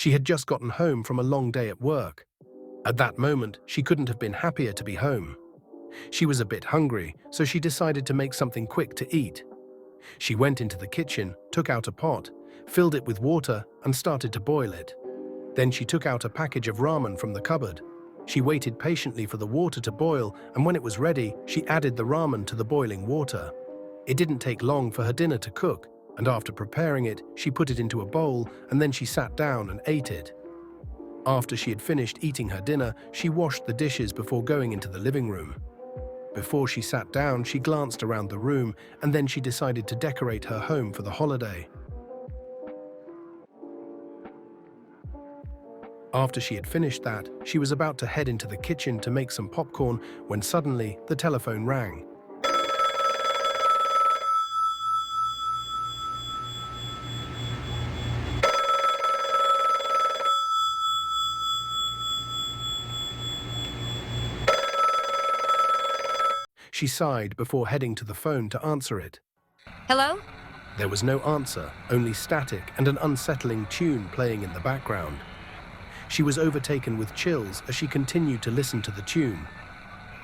She had just gotten home from a long day at work. At that moment, she couldn't have been happier to be home. She was a bit hungry, so she decided to make something quick to eat. She went into the kitchen, took out a pot, filled it with water, and started to boil it. Then she took out a package of ramen from the cupboard. She waited patiently for the water to boil, and when it was ready, she added the ramen to the boiling water. It didn't take long for her dinner to cook, and after preparing it, she put it into a bowl, and then she sat down and ate it. After she had finished eating her dinner, she washed the dishes before going into the living room. Before she sat down, she glanced around the room, and then she decided to decorate her home for the holiday. After she had finished that, she was about to head into the kitchen to make some popcorn when suddenly the telephone rang. She sighed before heading to the phone to answer it. Hello? There was no answer, only static and an unsettling tune playing in the background. She was overtaken with chills as she continued to listen to the tune.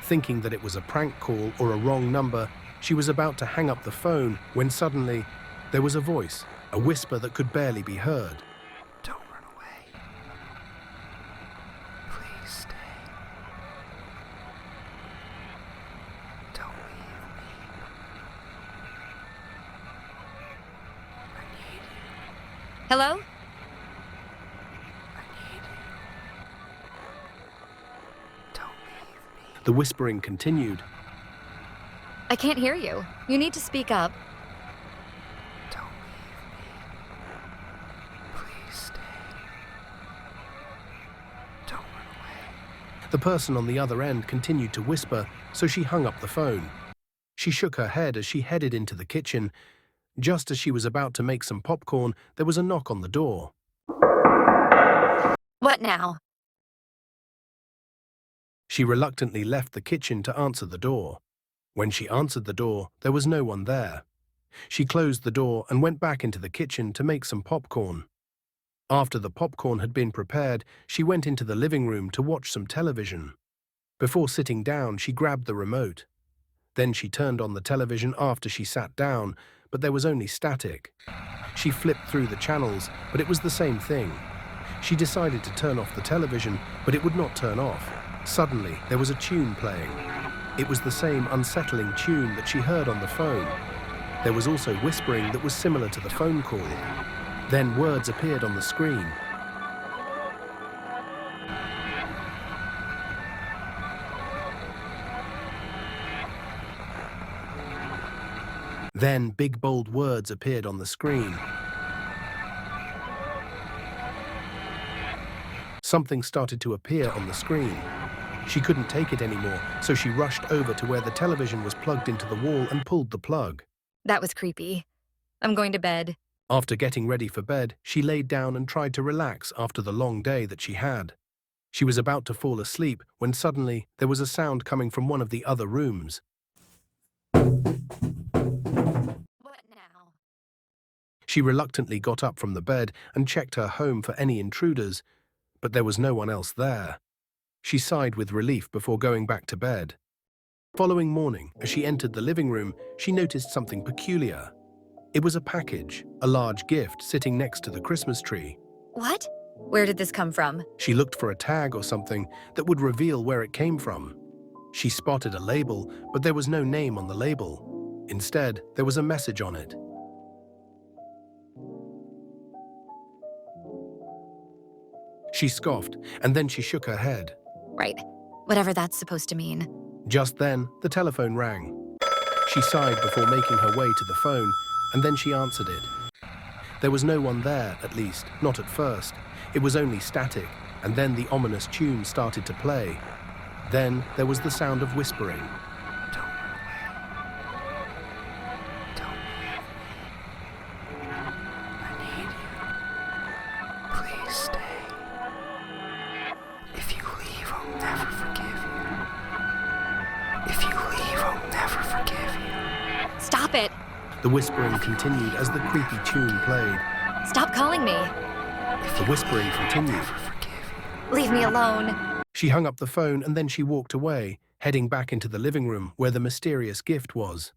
Thinking that it was a prank call or a wrong number, she was about to hang up the phone when suddenly there was a voice, a whisper that could barely be heard. Don't run away. Please stay. Don't leave me. I need you. Hello? I need you. Don't leave me. The whispering continued. I can't hear you. You need to speak up. Don't leave me. Please stay. Don't run away. The person on the other end continued to whisper, so she hung up the phone. She shook her head as she headed into the kitchen. Just as she was about to make some popcorn, there was a knock on the door. What now? She reluctantly left the kitchen to answer the door. When she answered the door, there was no one there. She closed the door and went back into the kitchen to make some popcorn. After the popcorn had been prepared, she went into the living room to watch some television. Before sitting down, she grabbed the remote. Then she turned on the television after she sat down, but there was only static. She flipped through the channels, but it was the same thing. She decided to turn off the television, but it would not turn off. Suddenly, there was a tune playing. It was the same unsettling tune that she heard on the phone. There was also whispering that was similar to the phone call. Then words appeared on the screen. Then big bold words appeared on the screen. Something started to appear on the screen. She couldn't take it anymore, so she rushed over to where the television was plugged into the wall and pulled the plug. That was creepy. I'm going to bed. After getting ready for bed, she laid down and tried to relax after the long day that she had. She was about to fall asleep when suddenly there was a sound coming from one of the other rooms. What now? She reluctantly got up from the bed and checked her home for any intruders, but there was no one else there. She sighed with relief before going back to bed. Following morning, as she entered the living room, she noticed something peculiar. It was a package, a large gift sitting next to the Christmas tree. What? Where did this come from? She looked for a tag or something that would reveal where it came from. She spotted a label, but there was no name on the label. Instead, there was a message on it. She scoffed, and then she shook her head. Right. Whatever that's supposed to mean. Just then, the telephone rang. She sighed before making her way to the phone, and then she answered it. There was no one there, at least, not at first. It was only static, and then the ominous tune started to play. Then there was the sound of whispering. Don't run away. Don't leave me. I need you. Please stay. If you leave, I'll never forgive you. If you leave, I'll never forgive you. Stop it! The whispering continued as the creepy tune played. Stop calling me! The whispering continued. Never forgive you. Leave me alone. She hung up the phone and then she walked away, heading back into the living room where the mysterious gift was.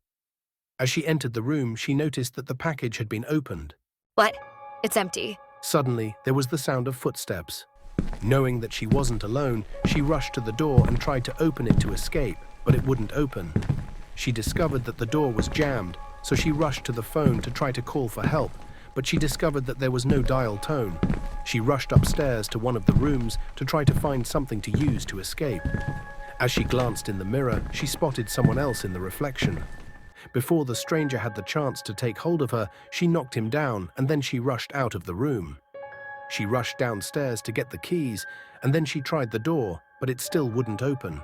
As she entered the room, she noticed that the package had been opened. What? It's empty. Suddenly, there was the sound of footsteps. Knowing that she wasn't alone, she rushed to the door and tried to open it to escape, but it wouldn't open. She discovered that the door was jammed, so she rushed to the phone to try to call for help, but she discovered that there was no dial tone. She rushed upstairs to one of the rooms to try to find something to use to escape. As she glanced in the mirror, she spotted someone else in the reflection. Before the stranger had the chance to take hold of her, she knocked him down and then she rushed out of the room. She rushed downstairs to get the keys, and then she tried the door, but it still wouldn't open.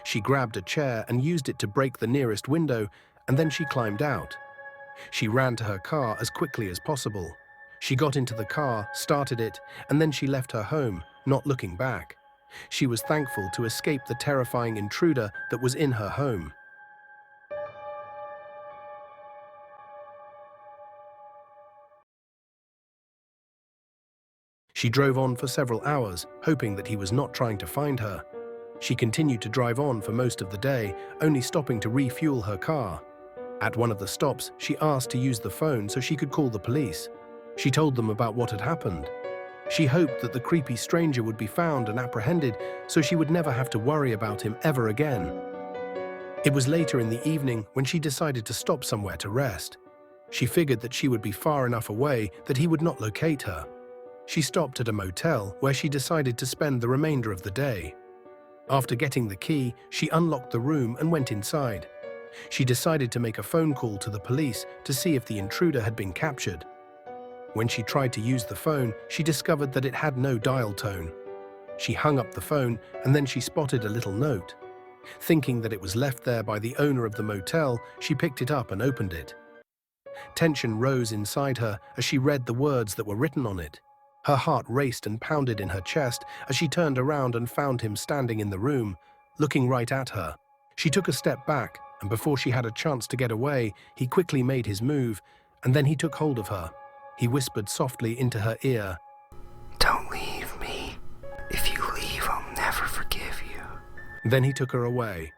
She grabbed a chair and used it to break the nearest window, and then she climbed out. She ran to her car as quickly as possible. She got into the car, started it, and then she left her home, not looking back. She was thankful to escape the terrifying intruder that was in her home. She drove on for several hours, hoping that he was not trying to find her. She continued to drive on for most of the day, only stopping to refuel her car. At one of the stops, she asked to use the phone so she could call the police. She told them about what had happened. She hoped that the creepy stranger would be found and apprehended so she would never have to worry about him ever again. It was later in the evening when she decided to stop somewhere to rest. She figured that she would be far enough away that he would not locate her. She stopped at a motel where she decided to spend the remainder of the day. After getting the key, she unlocked the room and went inside. She decided to make a phone call to the police to see if the intruder had been captured. When she tried to use the phone, she discovered that it had no dial tone. She hung up the phone and then she spotted a little note. Thinking that it was left there by the owner of the motel, she picked it up and opened it. Tension rose inside her as she read the words that were written on it. Her heart raced and pounded in her chest as she turned around and found him standing in the room, looking right at her. She took a step back, and before she had a chance to get away, he quickly made his move, and then he took hold of her. He whispered softly into her ear, Don't leave me. If you leave, I'll never forgive you. Then he took her away.